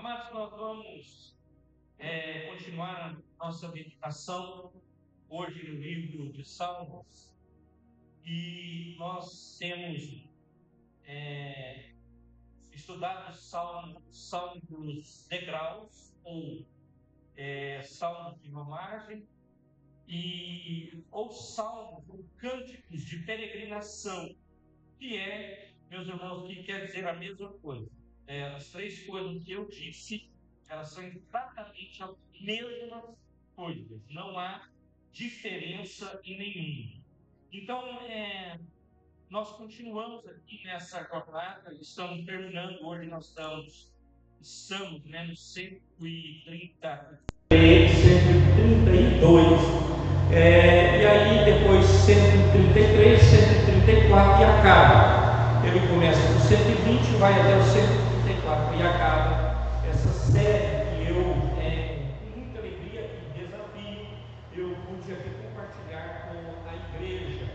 Amados, nós vamos continuar a nossa meditação hoje no livro de Salmos, e nós temos estudado salmos degraus, ou salmos de romagem, ou salmos, ou cânticos de peregrinação, que meus irmãos, que quer dizer a mesma coisa. As três coisas que eu disse, elas são exatamente as mesmas coisas, não há diferença em nenhuma. Então, nós continuamos aqui nessa jornada, estamos terminando, hoje nós estamos no 132, e aí depois 133, 134 e acaba. Ele começa com 120, vai até o 134 e acaba essa série que eu, com muita alegria e desafio, eu pude aqui compartilhar com a igreja.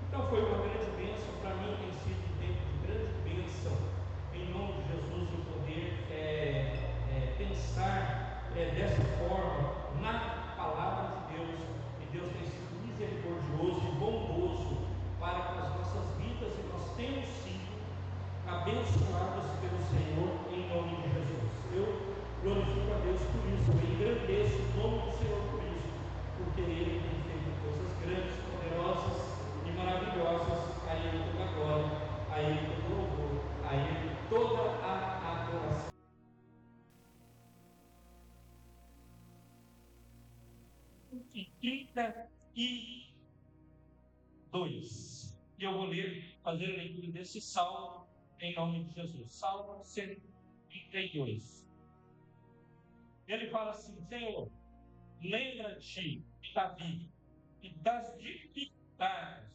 Então foi uma grande bênção, para mim tem sido um tempo de grande bênção, em nome de Jesus, eu poder pensar dessa forma na palavra de Deus, e Deus tem sido misericordioso e bondoso para com as nossas vidas, e nós temos sido abençoados pelo Senhor em nome de Jesus. Eu glorifico a Deus por isso, eu engrandeço o nome do Senhor por isso, porque Ele tem feito coisas grandes, poderosas e maravilhosas. A Ele toda a glória, a Ele todo o louvor, a Ele toda a adoração. E 32. E eu vou fazer a leitura desse salmo em nome de Jesus. Salmo 132. Ele fala assim: Senhor, lembra-te de Davi e das dificuldades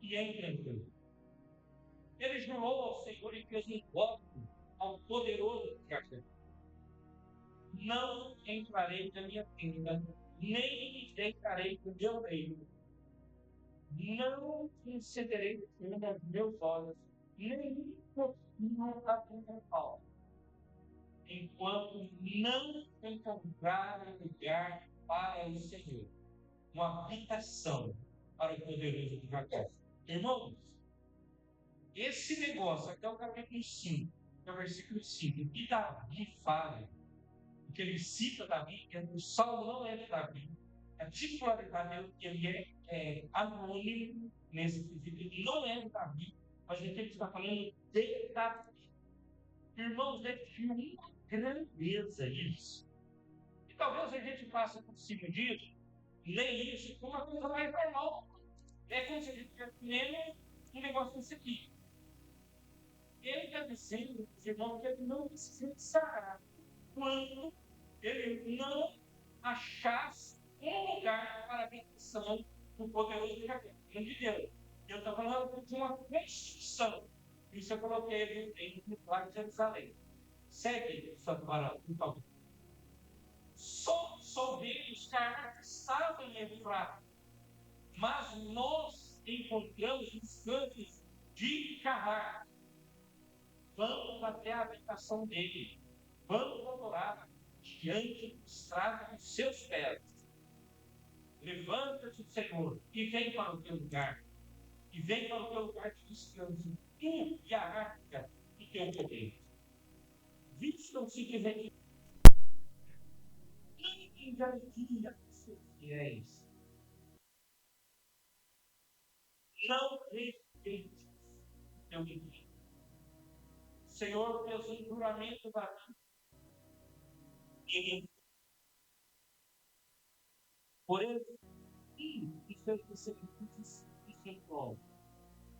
que enfrentou. Ele jurou ao Senhor e fez um voto ao poderoso Jacó: não entrarei na minha tenda, nem me deitarei no meu reino. Não concederei aos meus olhos, nem confio a minha alma, enquanto não encontrar um lugar para o Senhor, uma habitação para o poderoso de Jacó. Irmãos, esse negócio, até o capítulo 5, que é o versículo 5, que Davi fala, que ele cita Davi, que o salmo não é de Davi, a titularidade dele, que ele é anônimo nesse quesito, ele não é de Davi, mas ele está falando de Davi. Irmãos, é de uma grandeza isso. E talvez a gente passe por cima disso, lê isso como uma coisa mais normal. É como se a gente estivesse lendo um negócio desse aqui. Ele está dizendo, irmão, que ele não descansará quando ele não achasse um lugar para a habitação do poderoso Jacó, de Deus. Eu estou falando de uma construção. Isso eu coloquei ali no Placo de Jerusalém. Segue, Santo Barão, por favor. Só vemos que a arte estava em Efraim, mas nós encontramos os cantos de Carrá. Vamos até a habitação dele. Vamos adorar diante do estrado dos seus pés. Levanta-te, Senhor, e vem para o teu lugar. E vem para o teu lugar de descanso. Tu e a arca do teu poder. Vistam-se que vem. Quem garantia os seus fiéis? Não rejeites o teu inimigo. O Senhor fez um juramento para ti. Por ele, e seus descendentes e seu povo.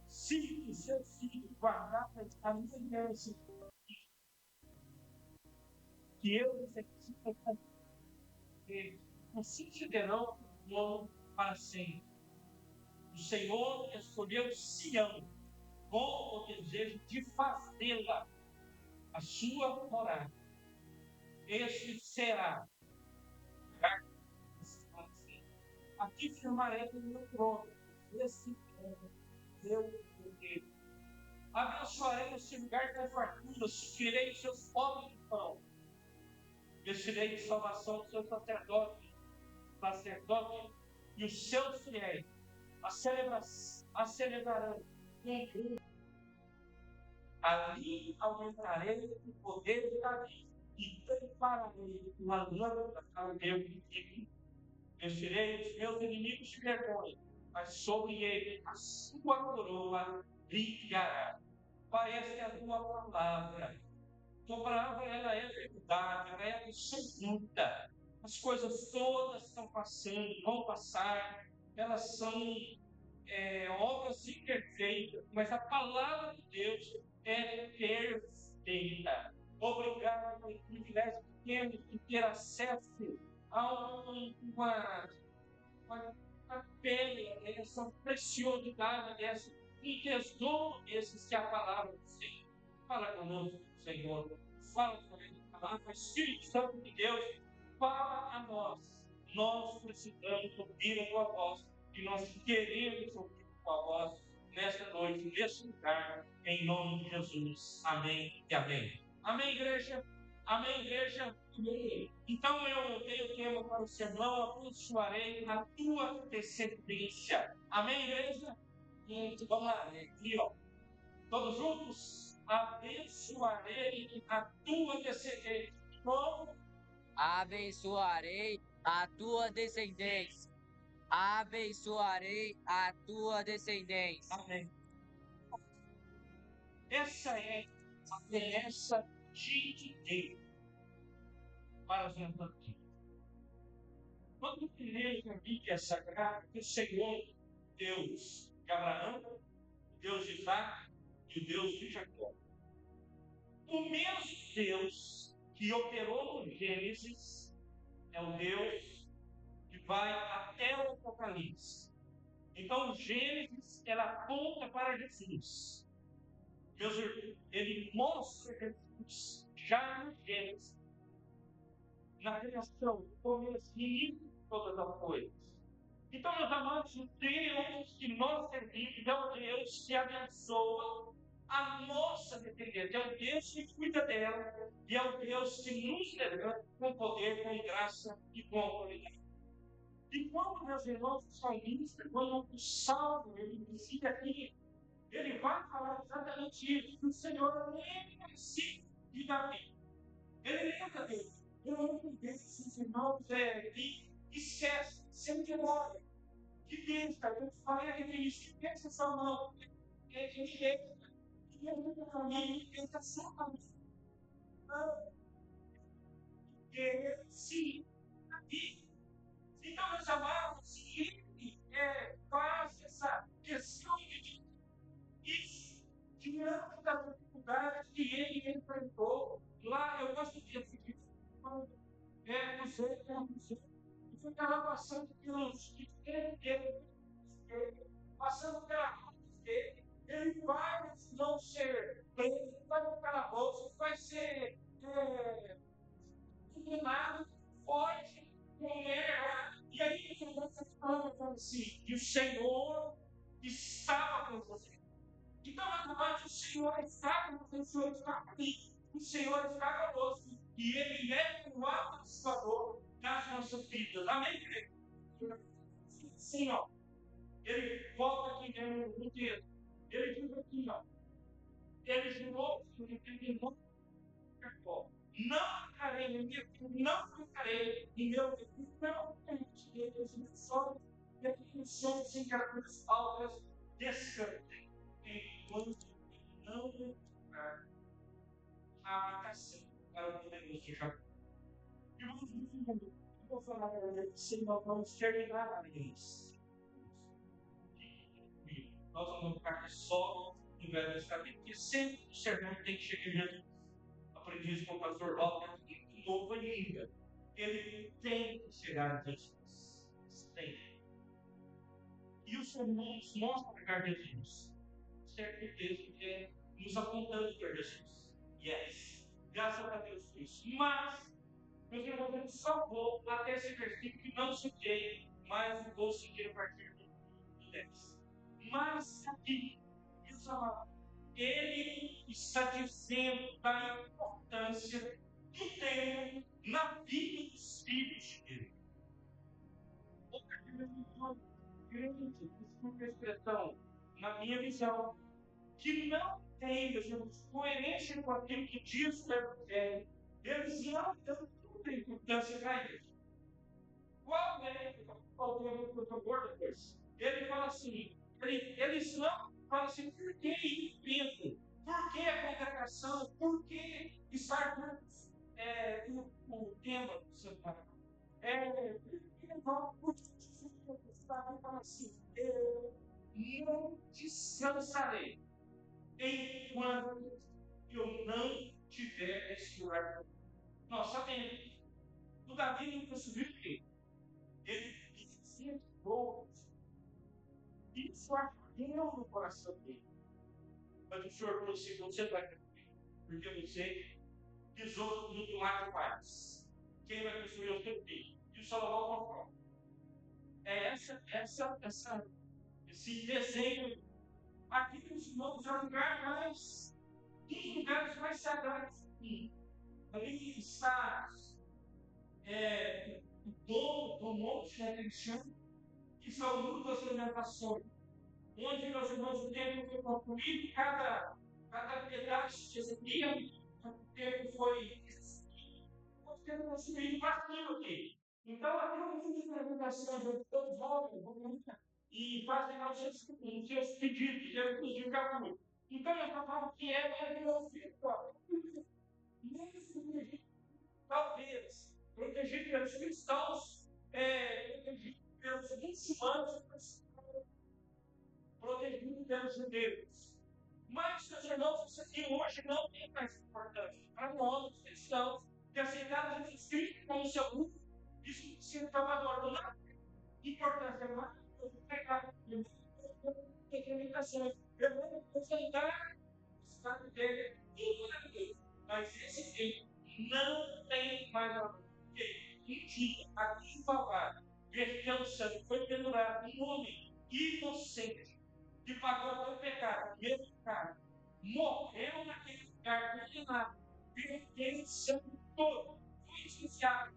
Se os seus filhos guardarem a minha aliança, que eu lhes executo, assim te terão o nome para sempre. O Senhor escolheu Sião com o desejo de fazê-la a sua morada. Este será aqui firmarei o meu trono, esse meu poder. Abençoarei esse lugar com fartura, suprirei os seus pobres de pão, vestirei de salvação o seu sacerdote e os seus fiéis celebrarão. Ali aumentarei o poder de Davi e prepararei uma lâmpada para o meu inimigo. Vestirei os meus inimigos de vergonha, mas sobre ele a sua coroa brilhará. Parece a tua palavra. Tua palavra, ela é verdade, ela é absoluta. As coisas todas estão passando, vão passar, elas são obras imperfeitas, mas a palavra de Deus é perfeita. Obrigado pelo privilégio que temos de ter acesso a uma pérola dessa, preciosidade dessa, um tesouro desses que é a palavra do Senhor. Fala conosco, Senhor. Fala através da palavra. Espírito Santo de Deus, fala a nós. Nós precisamos ouvir a tua voz e nós queremos ouvir a tua voz nesta noite, neste lugar, em nome de Jesus. Amém e amém. Amém, igreja? Amém, igreja? Amém. Então eu tenho o tema para o sermão: abençoarei a tua descendência. Amém, igreja? Vamos lá, aqui, ó. Todos juntos? Abençoarei a tua descendência. Como? Abençoarei a tua descendência. Abençoarei a tua descendência. Amém. Essa é a promessa de Deus para os nossos dias. Quando lemos a Bíblia Sagrada, que o Senhor, Deus de Abraão, o Deus de Isaac e o Deus de Jacó. O mesmo Deus que operou no Gênesis é o Deus que vai até o Apocalipse. Então, o Gênesis, ela aponta para Jesus. Meus irmãos, ele mostra Jesus já no Gênesis, na criação, no começo, no início de todas as coisas. Então, meus amados, o Deus que nós servimos é o Deus que abençoa a nossa dependência, é o Deus que cuida dela e é o Deus que nos levanta com poder, com graça e com autoridade. E quando, meus irmãos, o salmista, quando o salmo, ele inicia aqui, ele vai falar exatamente isso, que o Senhor lembra-se de Davi. Ele lembra dele. Eu não desses os irmãos que esquece, sempre olha, que pensa, eu falei isso, que pensa só não, ele lembra, que lembra para mim, que pensa só para mim. Porque, sim, Davi. Então, meus amados, se ele faz essa questão de isso, diante das dificuldades que ele enfrentou, lá eu gosto de assistir museu, e fica lá passando pelos passando pela morte dele, ele vai não ser preso, vai no calabouço, vai ser condenado, forte, e aí ele começa a falar assim, e o Senhor estava com você. Então, agora o Senhor está com você, o Senhor está comigo, o Senhor está conosco, e Ele é o abençoador das nossas vidas. Amém, igreja? Sim, ó. Ele volta aqui no texto. Ele diz aqui, ó. Ele jurou que ele não ficou. Não ficarei em minha vida, não ficarei em meu filho, não permitirei que os meus sonhos e aqueles sonhos sem criaturas altas descansem. Enquanto não ficar a habitação para o poderoso de Jacó. E eu vou falar para vocês, se nós vamos terminar a isso. Nós vamos ficar só no Velho Testamento, porque sempre o sermão tem que chegar em Jesus. Aprendi isso com o pastor Robert, que novo ainda. Ele tem que chegar a Jesus. Tem. E os sermões mostram a Jesus. Certo texto que é nos apontando para Jesus. Yes. Graças a Deus por isso. Mas, meus irmãos, ele salvou até esse versículo que não citei, mas vou seguir a partir do 10. Mas aqui, meus amados, ele está dizendo da importância do tempo na desculpe a expressão, na minha visão, que não tem, meus irmãos, coerência com aquilo que diz o Evangelho, eles não dão muita importância para isso. Qual é o doutor depois? Ele fala assim, eles não falam assim, por que emprego? Por que a congregação? Por que estar juntos? O tema do Santo Padre. Por que fala assim, eu não descansarei enquanto eu não tiver esse lugar. Nós sabemos. O Davi não conseguiu o quê? Ele se poucos. Isso ardeu no coração dele. Mas o Senhor falou assim: você vai construir, porque você pisou no pilar de paz. Quem vai construir o teu filho? E o Salomão concorda. É esse desenho. Aqui nos irmãos é o lugar mais, um dos lugares mais sagrados. Ali está o dono do monte, né, que eles chamam, que são muitas alimentações, onde meus irmãos o templo foi concluído e cada pedaço de o templo foi tendo construído partido aqui. Então, aqui eu fiz alimentações de todos homens, e fazem os seus pedidos, eu inclusive capítulo. Então, eu falava que é meu filho, talvez, protegido pelos cristãos, protegido pelos muçulmanos, protegido pelos judeus. Mas, meus irmãos, isso aqui hoje não tem mais importância para nós, os cristãos, que aceitaram Jesus Cristo como seu único e suficiente Salvador. Não tem importância mais eu vou pegar eu vou apresentar o estado dele e mas esse tempo não tem mais a ver. Um dia, aqui em Palavra, vertendo sangue, foi pendurado um homem inocente que pagou o teu pecado, o meu pecado, morreu naquele lugar condenado, vertendo sangue todo, foi iniciado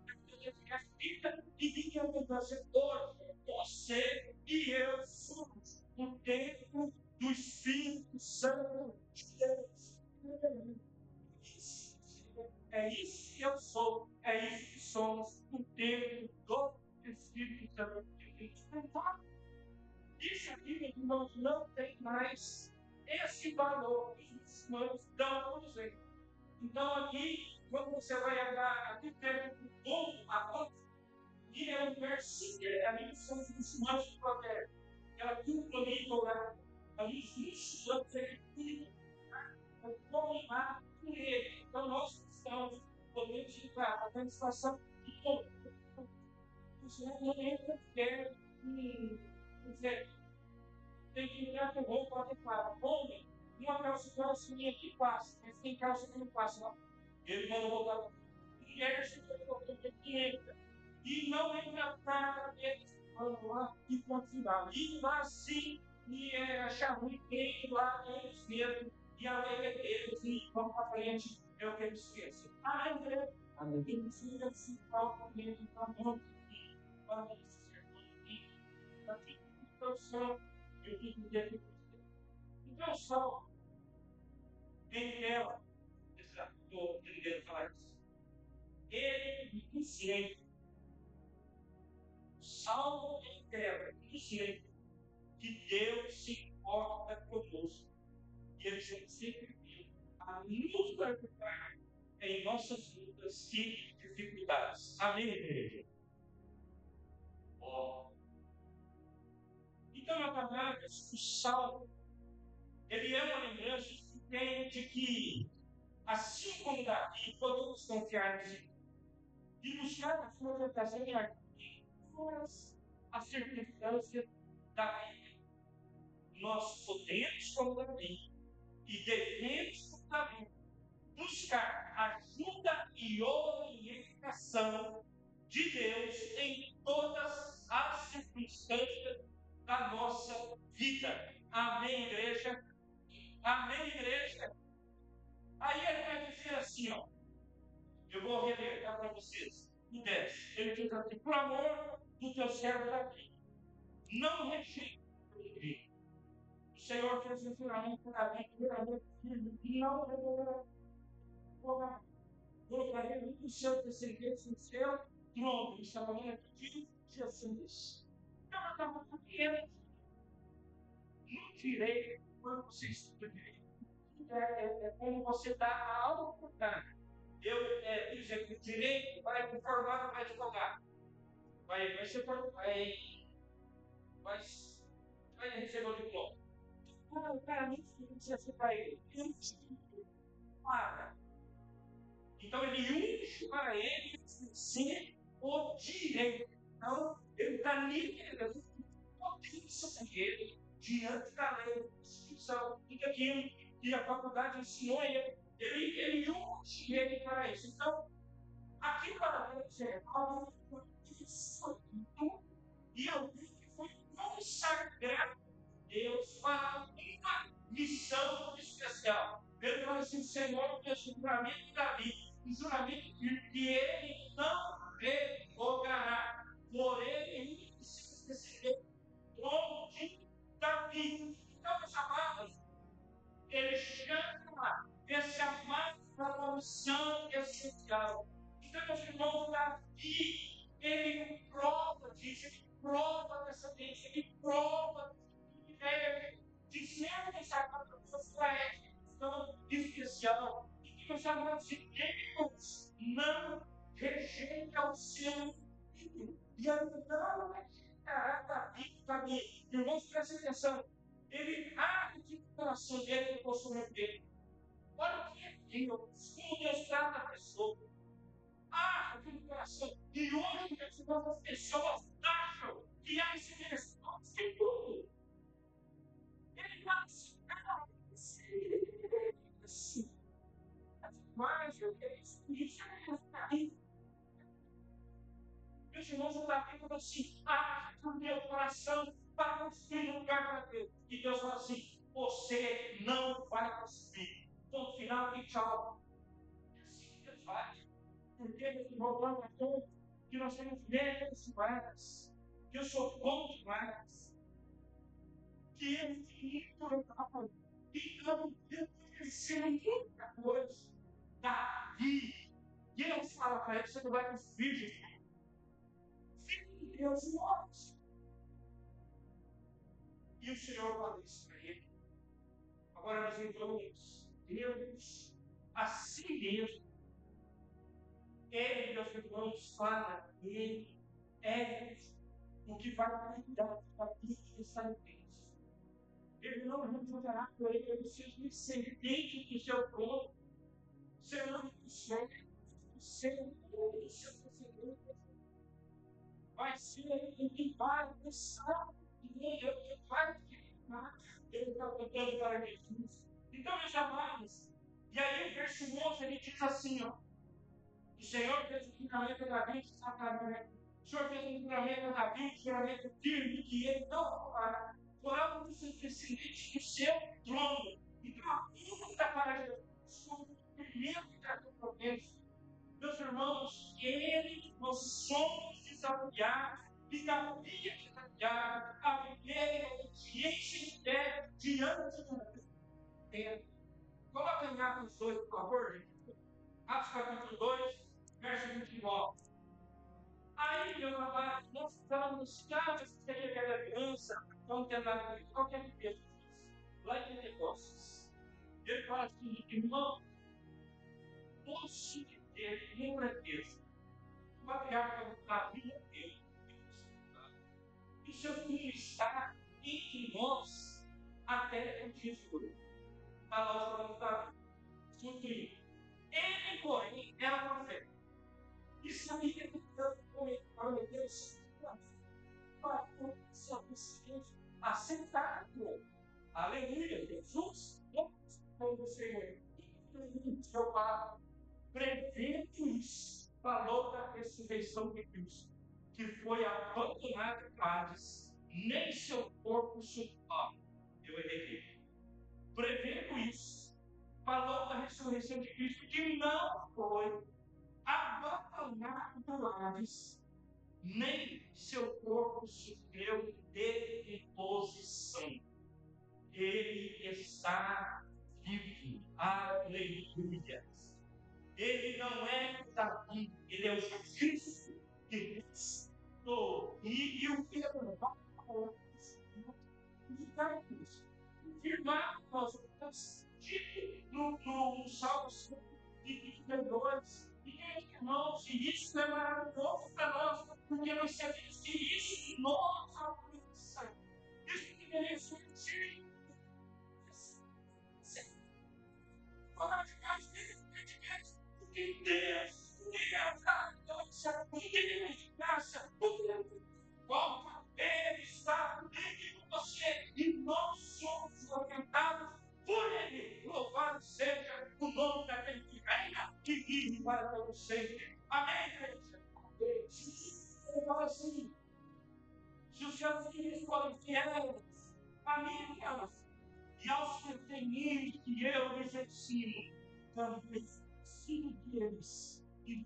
a vida e vinha a mudança hoje. Você e eu somos o templo do Espírito Santo de Deus. É isso que eu sou, é isso que somos, o templo do Espírito Santo de Deus. Isso aqui, meus irmãos, não tem mais esse valor que os irmãos dão para você. Então, aqui, quando você vai andar aqui perto do povo, a volta, e é um versículo, ali são os muçulmanos de Provérbio. Ela tudo bonito lá. Ali os muçulmanos, ele vão lá por ele. Então, nós cristãos podemos entrar na satisfação de todo. Isso não entra quer dizer, tem que entrar com roupa adequada. Homem, uma calça grossinha que passa, mas tem calça que não passa. Não. Ele manda voltar. Mulher, se for que entra. E não entra nada deles lá e continuar. E lá sim, e achar ruim quem lá eles mesmos, e a lei é deles, e vão para frente, é o que eles esquecem. André, ele precisa se calcular para não seguir, para esse sermão aqui, para que então só eu digo que então só tem ela, estou entendendo falar isso. Ele me ensina. Salmo em terra, dizendo que Deus se importa conosco. E Ele sempre viu a nos ajudar em nossas lutas e dificuldades. Amém, igreja? Oh. Então, na palavra, o Salmo, ele é uma lembrança de que, assim como Davi, podemos confiar em si e buscar a sua orientação em todas as circunstâncias da vida. Nós podemos, como Davi, e devemos, como Davi, buscar ajuda e orientação de Deus em todas as circunstâncias da nossa vida. Amém, igreja? Amém, igreja? Aí ele vai dizer assim, ó, eu vou reler para vocês. O 10. Ele diz assim: por amor do teu servo Davi, não rejeite Senhor fez um juramento para mim, juramento firme, e não colocarei os seus descendentes no seu trono. Isso é a maneira de Jesus. Então, eu não direito, quando você estuda direito, é como você dá a autoridade. Por exemplo, o direito vai formar um advogado. Vai receber o diploma. O cara nem precisa ser para ele. Ele para. Então ele unge para ele ser o direito. Então, ele está livre, potência dele diante da lei, da Constituição, tudo aquilo que a faculdade ensinou ele unge ele para isso. Então, aqui para Deus é algo que foi e alguém que foi consagrado a Deus para uma missão especial. Ele fala assim: o Senhor fez um juramento de Davi, um juramento que ele não revogará, por ele se receber o trono de Davi. Então, meus amados, ele chama esse amado para uma missão essencial. Então, meus irmãos, Davi, ele prova disso, ele prova dessa vez, ele prova que deve dizer que essa pessoa é tão especial. E que os amados de Deus não rejeita o seu filho. E ele não rejeitará Davi. Irmãos, prestem atenção. Ele abre de coração dele e possui dele. Olha o que é Deus, como Deus trata a pessoa. Abre de coração. E hoje as pessoas acham que há esse resposta de tudo. Ele vai se dar isso. Mas isso é meus irmãos, eu estava falando assim, o meu coração para construir um lugar para Deus. E Deus fala assim: você não vai construir. Ponto final e tchau. É assim que Deus faz. Porque Ele roubando a todos que nós temos medos demais, que eu sou bom demais, que Ele é infinito. Então, eu conheci muita coisa. Davi. E Deus fala para ele: você não vai construir, gente. Filho de Deus morte. E o Senhor fala isso para ele. Agora nós entramos, Deus, assim mesmo. Ele, meus irmãos, fala, ele é o que vai cuidar da vida dessa vez. Ele não retornará por ele, ele seja descendente do seu trono, serão os seu descendente. Vai ser ele que vai pensar e ele vai queimar. Ele está contando para Jesus. Então, meus amados, e aí o verso 11 ele diz assim: ó, o Senhor fez o juramento da vida, o Senhor fez o juramento da vida, o juramento firme, que ele não fará, porá um dos seus descendentes do seu trono. Então, a luta para Jesus, o primeiro que tratou promessa. Meus irmãos, nós somos desafiados, a viver a obediência de fé diante de Deus. Coloca em Atos 2, por favor, gente. Atos capítulo 2, verso 29. Aí, meu amado, nós estamos, cada seja aquela criança, vamos tentar ver qualquer pessoa, lá em negócios. Ele fala assim: irmão, posso dizer, lembra Deus. O patriarca Davi é Deus. E o seu filho está entre nós até o dia de hoje. Está lá falando Davi. Seu filho. Ele, porém, era profeta. E sabia que Deus prometeu para o seu descendente aceitado. Aleluia, Jesus, como você seu Pai, prevendo isso, falou da ressurreição de Cristo, que foi abandonado em Hades, nem seu corpo suportou. Eu errei. Prevendo isso, falou da ressurreição de Cristo, que não foi abandonado por Hades, nem seu corpo sofreu decomposição. Ele está vivo. Aleluia. Ele não é o Davi, ele é o Cristo que ressuscitou. E o que firmado no Salmo 122. E, irmãos, e isso é maravilhoso para nós, porque nós sabemos que isso nós alcançamos. Isso que merece que Deus Ele está em você e nós somos orientados por Ele. Louvado seja o nome daquele que reina e vive para todos sempre. Amém, igreja? Eu falo assim: se os seus filhos forem fiéis a mim e aos que que eu lhes ensino, também ensino deles. E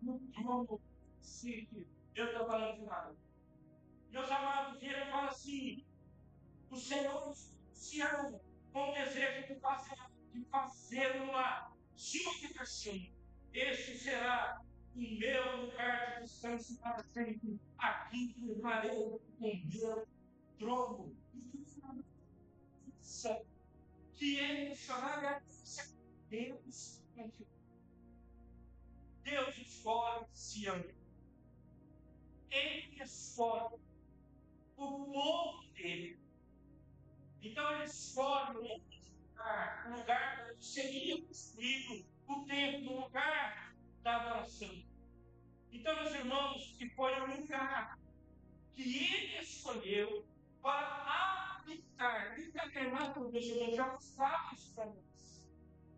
no trono, sim, eu estou falando de nada. Meus amados, ele fala assim: o Senhor se ama com o desejo de fazer uma sua habitação. Este será o meu lugar de descanso para sempre. Aqui firmarei com meu trono. Que ele mencionar Deus. Deus escolhe Sião. Ele escolhe o povo dele. Então ele escolhe um lugar que seria construído o templo, um lugar da adoração. Então, meus irmãos, que foi o lugar que ele escolheu para habitar, literalmente, já mostrava isso para nós,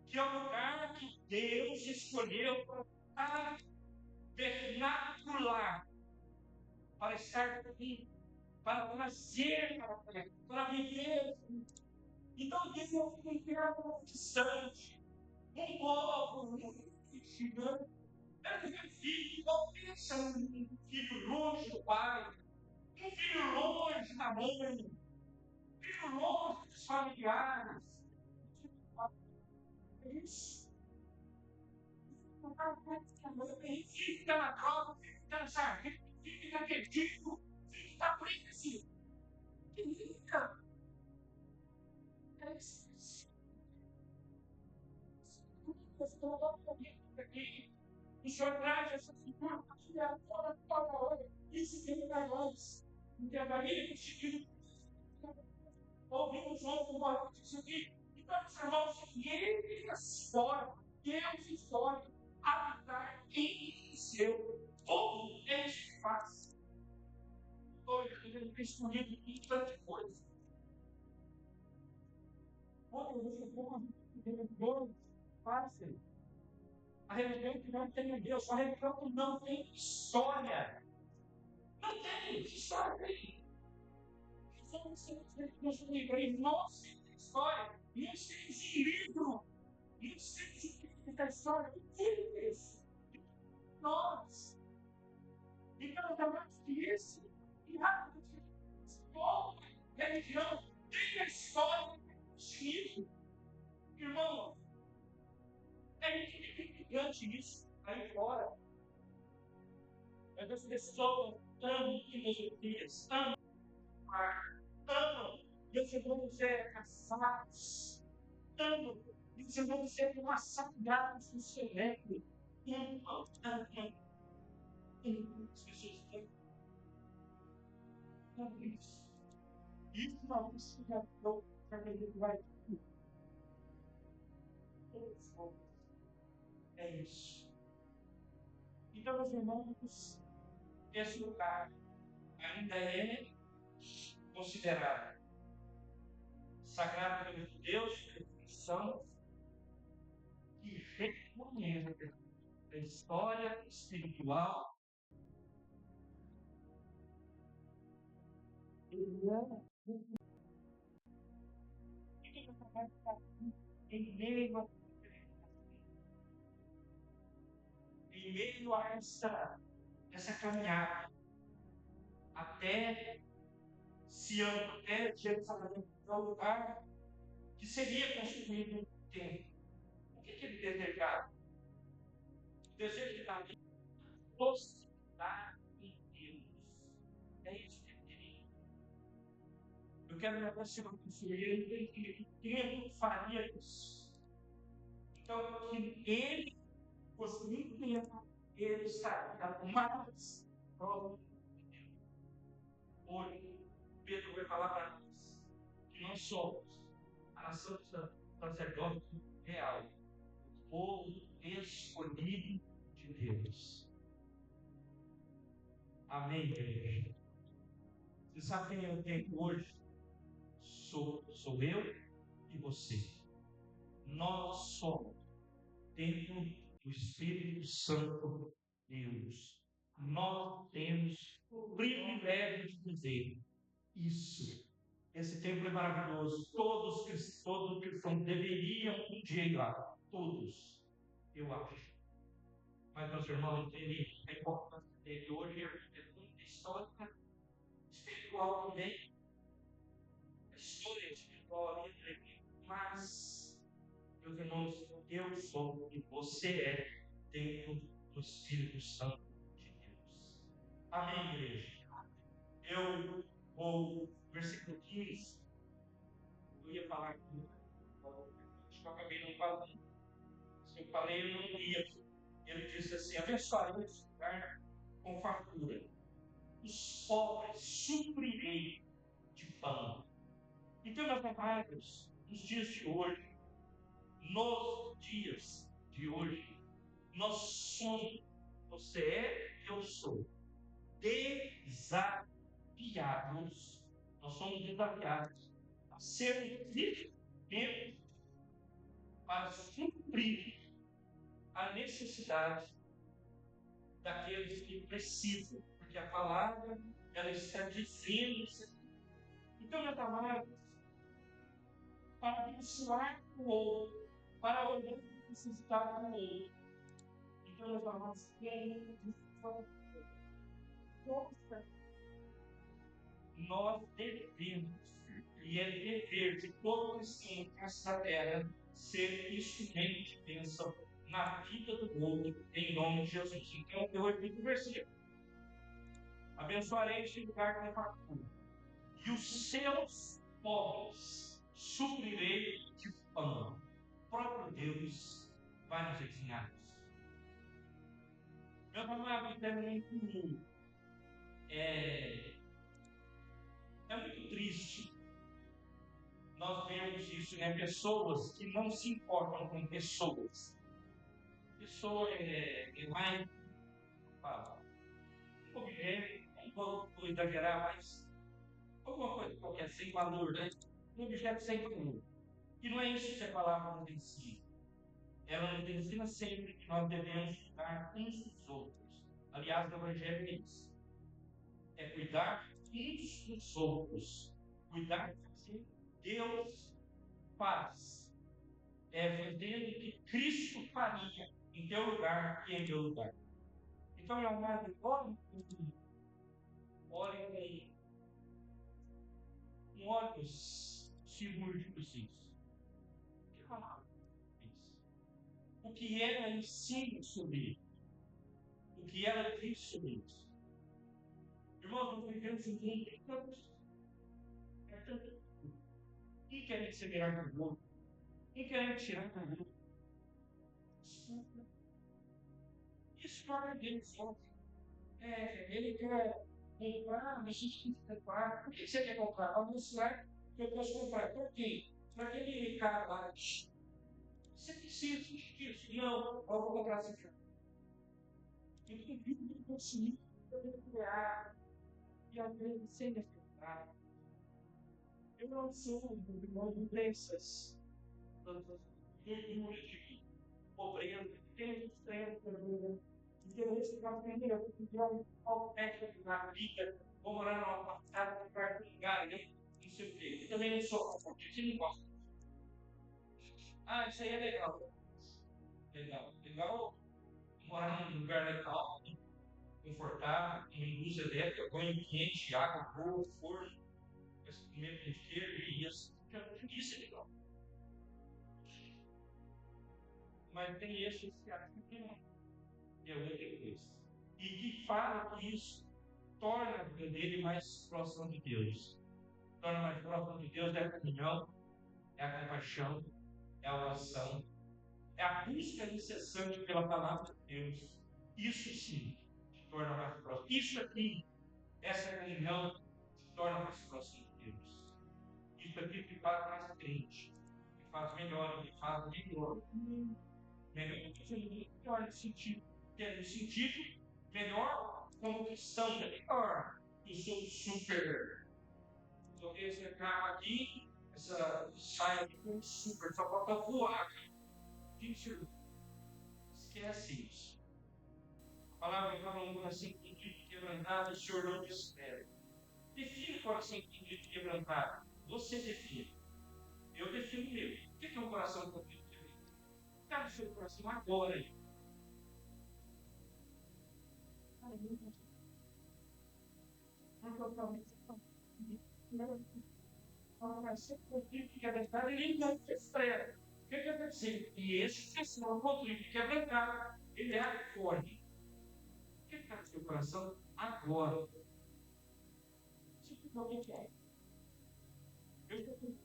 que é o lugar que Deus escolheu para tabernacular, para estar comigo, para trazer para viver. Então, Deus não criar um distante, um povo muito gigante. Era um filho, não pensa um filho longe do pai, um filho longe da mãe, um filho longe dos familiares. Isso. Fica na droga, fica na sargento, fica perdido, fica preso. Fica. O Senhor traz essa figura para fora toda hora. Isso que para nós. Intervalia que se ouvimos ontem uma notícia aqui. Então, meus irmãos, ele escolhe, Deus escolhe habitar em seu povo. Ele faz. Ele tem escolhido em tanta coisa. Outra vez eu vou fácil. A religião que não tem Deus, a religião que não tem história. Não tem história. Somos nos livros, nós temos história, nós temos livro, nós temos a história do Deus. Nós. Então, é mais que esse, e rápido, toda religião tem a história do livro. Irmão, é gigante isso aí fora. As pessoas amam filosofias, amam meus irmãos casados, amam, meus irmãos massacrados no cérebro, amam. As pessoas amam isso. Isso não se já para ele vai é isso. Então, meus irmãos, esse lugar ainda é considerado sagrado pelo Deus, definição, que reconhece a história espiritual. Em meio a essa caminhada até Sião, até Jerusalém, é o lugar que seria construído no templo. O que ele desejava? O desejo de Davi é proximidade em Deus. É isso que ele queria. Eu quero me aproximar com ele que o templo faria isso. Então, que ele fosse um templo, ele estaria mais próximo de Deus. Hoje, Pedro vai falar para nós que nós somos a nação sacerdote real, o povo escolhido de Deus. Amém, igreja? Você sabe quem eu tenho hoje? Sou eu e você. Nós somos templo do Espírito Santo de Deus. Nós temos o privilégio de dizer isso. Esse templo é maravilhoso. Todos cristãos deveriam um dia ir lá. Todos, eu acho. Mas, meus irmãos, a importância dele hoje é muita história espiritual também. A história espiritual ali, mas, meus irmãos, eu sou e você é templo do Espírito Santo de Deus. Amém, igreja? Eu vou, versículo 15, eu ia falar aqui, acho que eu acabei não falando. Se eu falei, eu não ia. Ele disse assim: abençoarei esse lugar com fartura. Os pobres suprirei de pão. Então, meus amados, nos dias de hoje, nós somos, você é, eu sou, desafiados. Nós somos desafiados a sermos instrumentos para suprir a necessidade daqueles que precisam, porque a palavra ela está dizendo isso. Então, meus amados, para abençoar o outro, para olhar o necessitado do outro. Então, meus amados, nós devemos, e é dever de todo cristão nessa terra, ser instrumento de bênção na vida do outro, em nome de Jesus. Então, eu repito o versículo: abençoarei este lugar com fartura, e os seus pobres suprirei de pão. O próprio Deus vai nos ensinar isso. Meu amado, é muito triste nós vemos isso, né? Pessoas que não se importam com pessoas. Pessoa mais objeto, não vou exagerar, mas alguma coisa qualquer, sem valor, né? Um objeto sem valor. E não é isso que a palavra nos ensina. Ela nos ensina sempre que nós devemos cuidar uns dos outros. Aliás, o Evangelho é isso. É cuidar uns dos outros. Cuidar do que Deus faz. É fazer o que Cristo faria em teu lugar e em meu lugar. Então, meu amado, olhem com olhos cirúrgicos isso. O que falar isso? O que ela ensina sobre isso? O que ela diz sobre isso? Irmãos, nós vivemos um mundo de tanto. Um querem ser melhor que o outro. Um querem tirar do outro. Isso torna dele forte. Ele quer comprar, mas a gente tem que comprar. Por que você quer comprar? Algum celular que eu posso comprar. Por quê? Para aquele cara lá. Você precisa disso. Não, eu vou comprar esse cara. Ele tem que consumir, criar, e às vezes sem necessidade. Eu não sou um irmão de crenças, de pobreza, tem extremo, de interesse para aprender a viver um técnico na vida, vou morar numa passada, perto de um lugar, não sei o quê. Eu também não sou, porque você não gosta. Ah, isso aí é legal. Legal morar num lugar legal, confortável, uma indústria elétrica, banho quente, água boa, forno. Primeiro e isso é legal. Mas tem esse que acha que não. E é outra coisa. E que fala que isso torna a vida dele mais próximo de Deus. Torna mais próximo de Deus é a comunhão, é a compaixão, é a oração, é a busca incessante pela palavra de Deus. Isso sim te torna mais próximo. Isso aqui, essa comunhão, te torna mais próximo de Deus. Isso aqui te faz mais crente, te faz melhor, te faz melhor. Melhor no sentido, melhor como cristão, melhor. Eu sou super. Joguei esse carro aqui, essa saia aqui com super, só falta voar. Gente, esquece isso. A palavra fala um coração entendido e quebrantado, o Senhor não espera. Define o coração entendido e quebrantado. Você define. Eu defino o meu. O que é um coração entendido? Cara, o seu coração agora aí. Ele não espera. O que quer dizer? E esse é o conflito que é verdade. Ele é acorde. O que está no seu coração agora? Você fica o que é? Eu estou com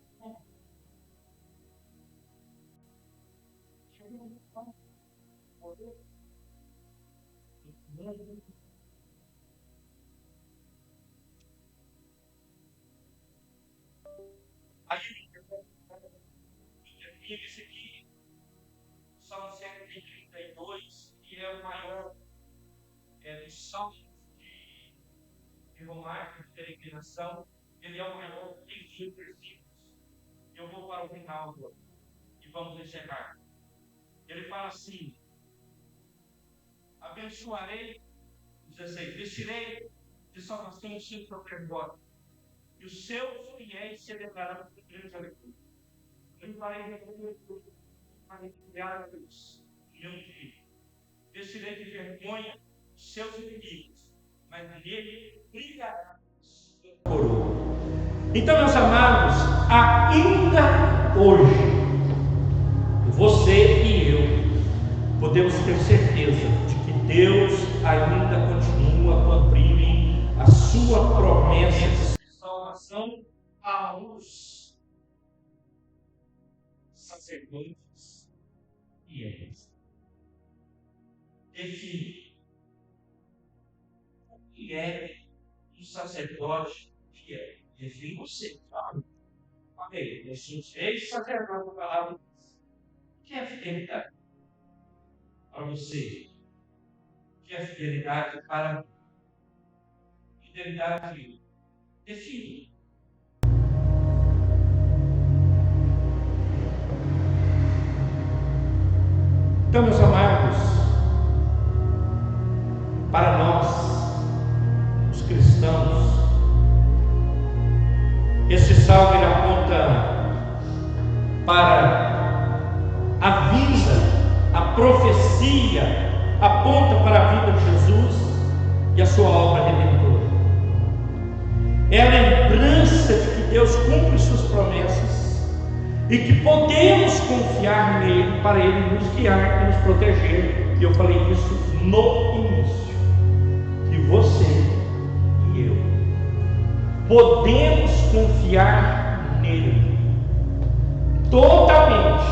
aí, esse aqui, Salmo 132, que é o maior dos salmos de romagem, de peregrinação, ele é o maior, tem 18 versículos. Eu vou para o final agora e vamos encerrar. Ele fala assim: abençoarei, 16, vestirei de salvação o seu sacerdote, e os seus fiéis celebrarão com grande alegria. Eu farei para criar a Deus, meu filho. Vestirei de vergonha os seus inimigos, mas nele brilhará sua coroa. Então, meus amados, ainda hoje, você e eu podemos ter certeza de que Deus ainda continua cumprindo a sua promessa de salvação aos sacerdotes fiéis. Define o que é um sacerdote fiel. Define você, claro. Amém. Esse sacerdote falava: o que é fidelidade para você? O que é fidelidade para mim? Fidelidade define. Então, meus amados, para nós, os cristãos, esse salmo ele aponta para a vida, a profecia, aponta para a vida de Jesus e a sua obra redentora. É a lembrança de que Deus cumpre suas promessas e que podemos confiar nele para ele nos guiar e nos proteger. E eu falei isso no início, que você e eu podemos confiar nele totalmente.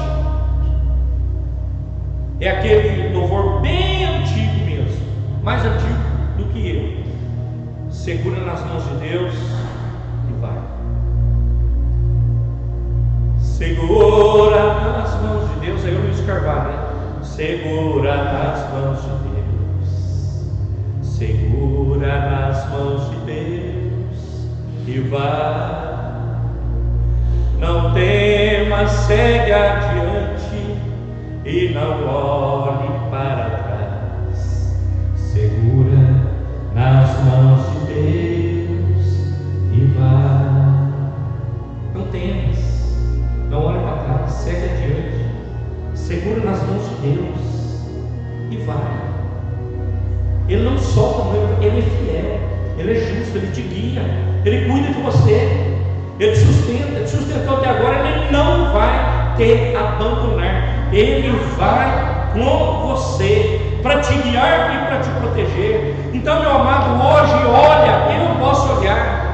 É aquele louvor bem antigo mesmo, mais antigo do que eu. Segura nas mãos de Deus e vai. Segura nas mãos de Deus. Aí eu Luiz Carvalho, né? Segura nas mãos de Deus. Segura nas mãos de Deus e vai. Não temas, segue adiante e não olhe para trás. Segura nas mãos de Deus e vai. Não temas, não olhe para trás, segue adiante. Segura nas mãos de Deus e vai. Ele não solta, ele é fiel, ele é justo, ele te guia, ele cuida de você. Ele sustentou até agora, Ele não vai te abandonar. Ele vai com você para te guiar e para te proteger. Então, meu amado, hoje, olha, eu posso olhar.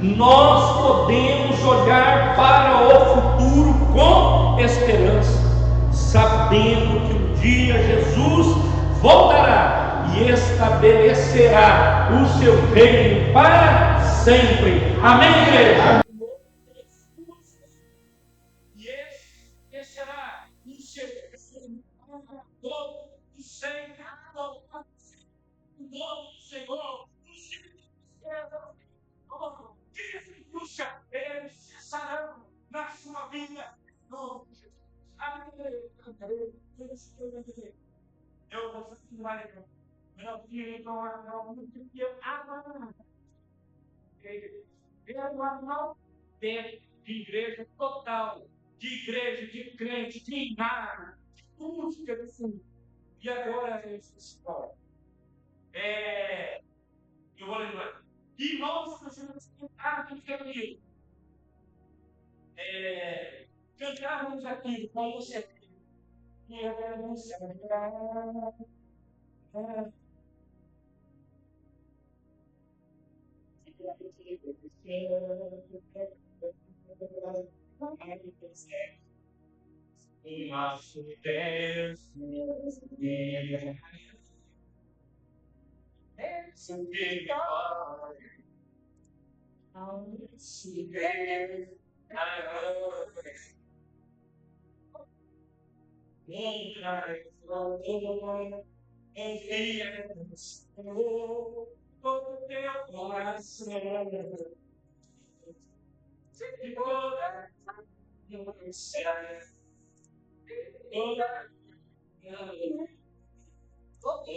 Nós podemos olhar para o futuro com esperança, sabendo que um dia Jesus voltará e estabelecerá o seu reino para sempre. Amém, igreja? E esse será o seu reino para todo sempre. O nome do Senhor, angústia, eles cessarão na sua vida. No Jesus. Amém. Eu vou falar, meu filho, não, eu amo. Eu não tenho de igreja total, de igreja, de crente, de nada, de música do fundo. E agora é isso. Eu vou lembrar. Irmãos, nós cantarmos aqui. Cantarmos aqui com você. E eu quero o nosso Deus, todo teu coração, de toda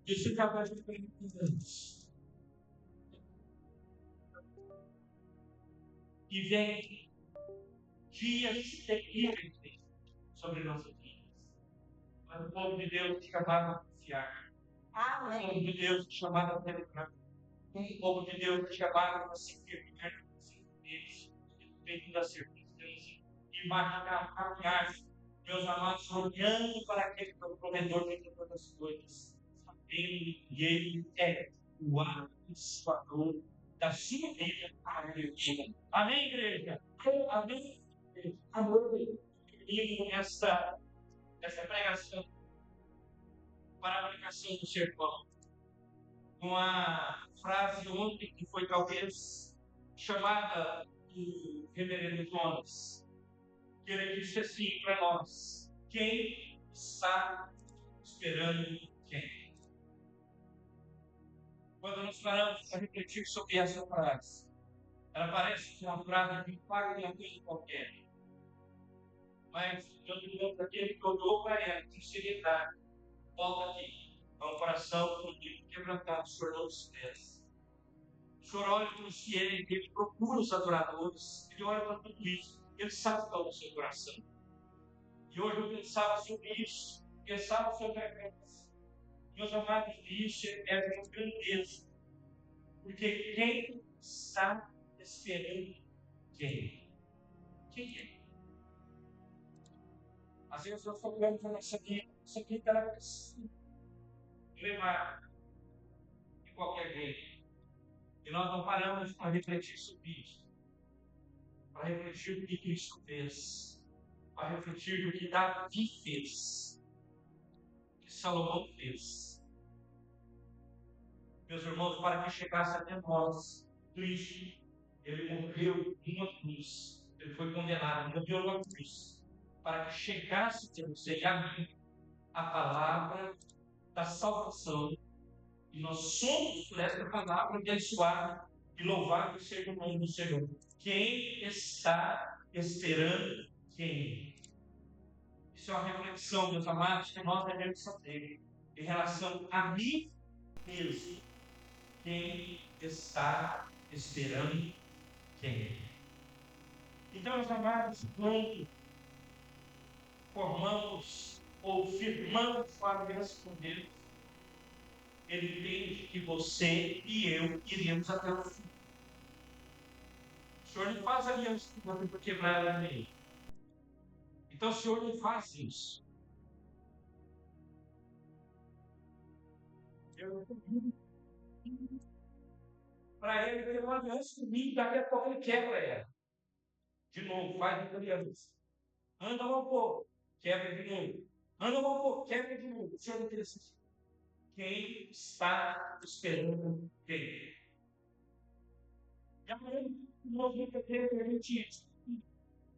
isso já vai ser e vem dias terríveis sobre nossas vidas. Mas o povo de Deus te chamava a confiar. O povo de Deus te chamava a celebrar. O povo de Deus te chamava a se firmar neles, dentro da circunstância, imaginar, caminhar, meus amados, olhando para aquele que é o provedor de todas as coisas, sabendo que Ele é o abençoador da sua vida. Amém, igreja? Amém. Amém. E essa pregação para a aplicação do sermão, uma frase ontem que foi talvez chamada do reverendo Jonas, que ele disse assim para nós: quem está esperando quem? Quando nós paramos para refletir sobre essa frase, ela parece uma frase que fala uma coisa qualquer, mas eu digo para aquele que olhou para ela com seriedade, volta aqui, ao coração fundido, quebrantado, o Senhor não esquece. O Senhor olha para os fiéis, ele procura os adoradores, ele olha para tudo isso, ele sabe qual é o seu coração. E hoje eu pensava sobre isso, pensava sobre a graça. Meus amados, isso é uma grandeza, porque quem está esperando quem? Quem é? Às vezes nós falamos na nossa vida era assim, levar de qualquer jeito. E nós não paramos para refletir sobre isso, para refletir o que Cristo fez, para refletir o que Davi fez, o que Salomão fez. Meus irmãos, para que chegasse até nós, Cristo, ele morreu numa cruz, ele foi condenado, morreu numa cruz, para que chegasse até você e a mim a palavra da salvação. E nós somos por essa palavra abençoada e louvado seja o nome do Senhor. Quem está esperando quem? Isso é uma reflexão, meus amados, que nós devemos fazer em relação a mim mesmo. Quem está esperando quem? Então, meus amados, quando formamos ou firmamos uma aliança com Deus, ele entende que você e eu iríamos até o fim. O Senhor não faz aliança com você para quebrar ela no meio. Então o Senhor não faz isso. Eu não duvido. Para ele ter uma aliança comigo, daqui a pouco ele quebra ela. De novo, faz aliança. Anda um pouco, quebra de novo. Anda um pouco, quebra de novo. O Senhor não tem esse. Quem está esperando quem? E amanhã nós vamos ter que a gente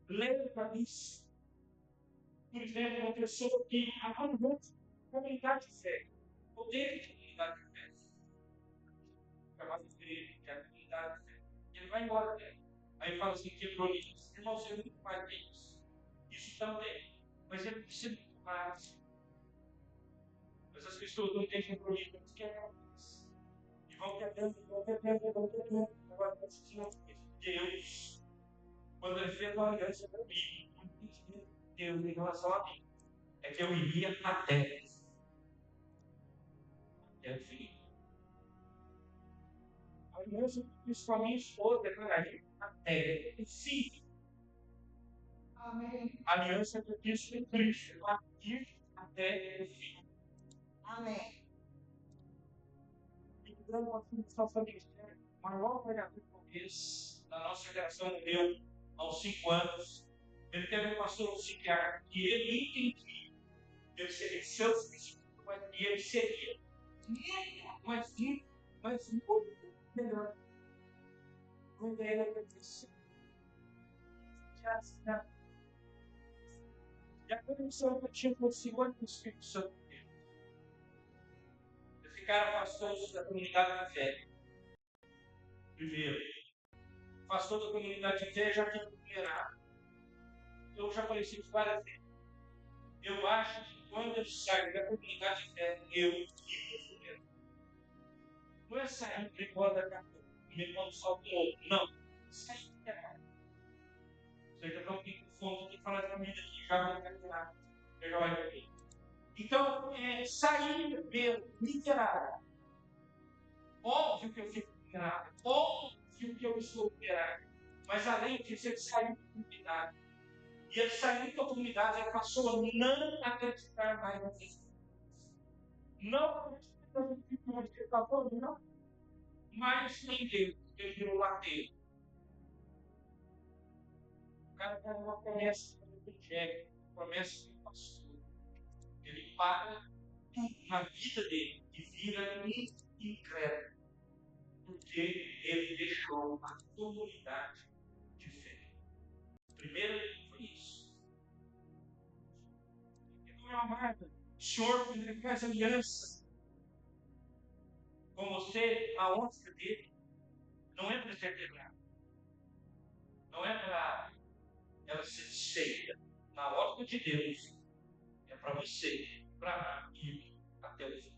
lembra isso. Por exemplo, uma pessoa que abandona a comunidade de fé. Poder de comunidade de fé. Chamado de comunidade de fé. Ele vai embora dele. Aí fala assim, quebrou isso. Irmão, você não faz isso. Isso também. Mas ele precisa muito mais. Mas as pessoas não têm compromisso, eles quebram isso. E vão quebrando. Agora, Deus, quando ele fez uma aliança comigo, Deus em relação a mim, é que eu iria até o fim. A aliança que fiz com a minha esposa, declararia até o fim. Amém. A aliança que eu fiz com Cristo, aqui até o fim. Amém. E dando uma função família, o maior pregador português da nossa geração morreu há uns 5 anos. Ele teve um pastor auxiliar e ele entendia que ele seria seu substituto, mas que ele seria mas muito melhor. Não ideia que e a conexão que eu tinha com o Senhor e o Espírito Santo de Deus. Eles ficaram pastores da comunidade de fé. Viveram. Pastor da comunidade de fé já tinha liberado. Eu já conheci isso várias vezes. Eu acho que quando eu saio da comunidade de fé, eu fico mesmo. Não é sair de roda da me mando só com o outro. Não. Sair de errado. Você já não tem fome de falar de comida aqui, já vai terminar. Eu já vai comer. Então, sair mesmo, literário. Óbvio que eu fico literário. Óbvio que eu estou literário. Mas além disso, ele saiu da comunidade. E ele saiu da comunidade, ele passou a não acreditar mais nas coisas. Não acreditar nas coisas que ele está falando, não. Mas nem Deus, ele virou lateiro. O cara tem uma promessa do evangelho, promessa do pastor. Ele para na vida dele e vira incrédulo. Porque ele deixou a comunidade de fé. Primeiro foi isso. Então, meu amado, o Senhor, quando ele faz aliança com você, a ótica dele não é para ser quebrada. Não é para ela ser desfeita. Na ótica de Deus, é para você, para ir até o fim.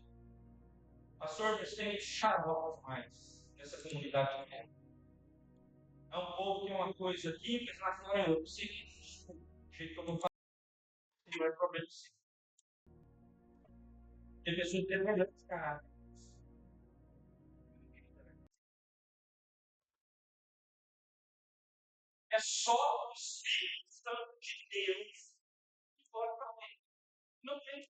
Pastor, nós temos xarope mais nessa comunidade de fé. É um povo que tem uma coisa aqui, mas lá fora é outra. Sei que do jeito que eu não faço, não é problema sim. Tem pessoas que têm melhores caráter. É só o Espírito Santo de Deus que pode fazer. Não tem.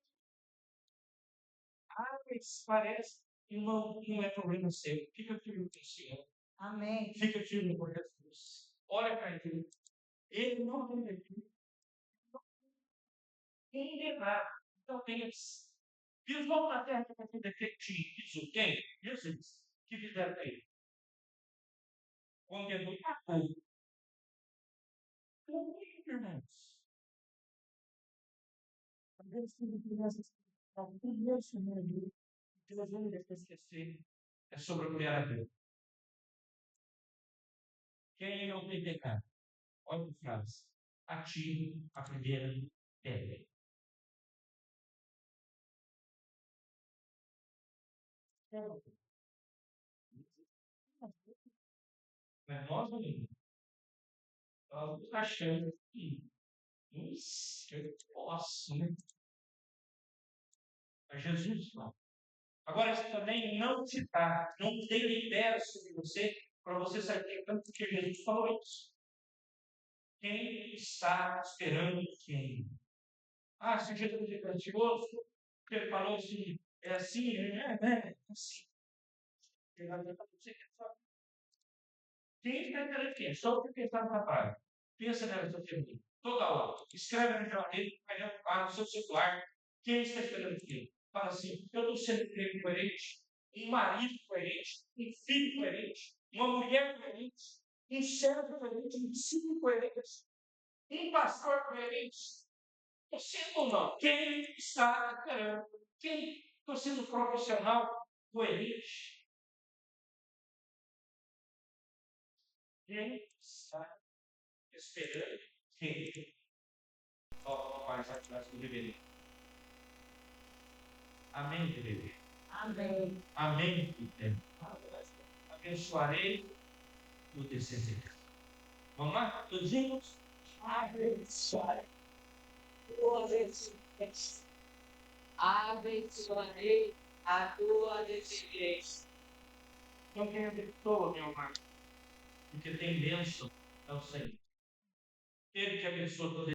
Mas parece que não é problema seu. Fica firme com o Senhor. Amém. Fica firme com Jesus. Olha para ele. Ele não tem medo. Ninguém nada. Então eles pisou na terra para poder ter pisou quem? Jesus. Que fizeram para ele? Condenou a povo. Como irmãos? Às vezes, quando crianças falam, Deus, Senhor, Deus não deixa esquecer. É sobre o criador. Quem não tem pecado? Olha a frase. Atire a primeira pedra. Mas nós achamos que eu posso, né? Mas Jesus não. Agora, isso também não te dá, não delibera sobre você, para você saber tanto que Jesus falou isso. Quem está esperando quem? Ah, se Jesus é grandioso, porque ele falou assim, é assim, é assim. Quem está esperando quem? Só porque está na praia. Pensa nessa pergunta. Toda hora. Escreve na janela, no seu celular. Quem está esperando quem? Fala assim, eu estou sendo um coerente, um marido coerente, um filho coerente, uma mulher coerente, um servo coerente, um discípulo coerente, um pastor coerente. Estou sendo ou não? Quem está esperando? Quem? Estou sendo profissional coerente? Quem está esperando? Quem? Ó, Pai, já tivesse com deveria. Amém, deveria. Amém. Amém, Eterno. Abençoarei o descendente. Vamos lá? Todos juntos? Abençoarei o descendente. Abençoarei a tua descendência. Então, quem abençoa, meu amado? Porque tem bênção, é o Senhor. Ele que abençoa todo